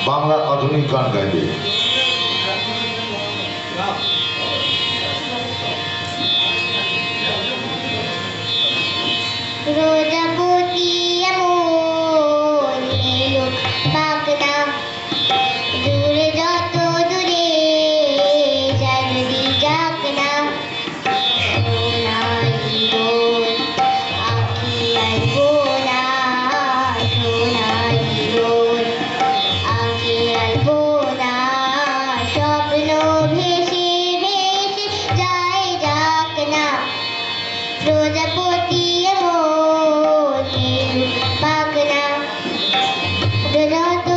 বাংলার আধুনিক গান গাইবে। প্রজাপতি এমন এলো পাখনা, দূরে যত দূরে যায় যদি যাক না। সোনালি রোদ আঁকি আলবো না, সোনালি রোদ আঁকি আলবো না। স্বপ্ন ভেসে ভেসে যায় যাক না। প্রজাপতি এমন এলো পাখনা, যত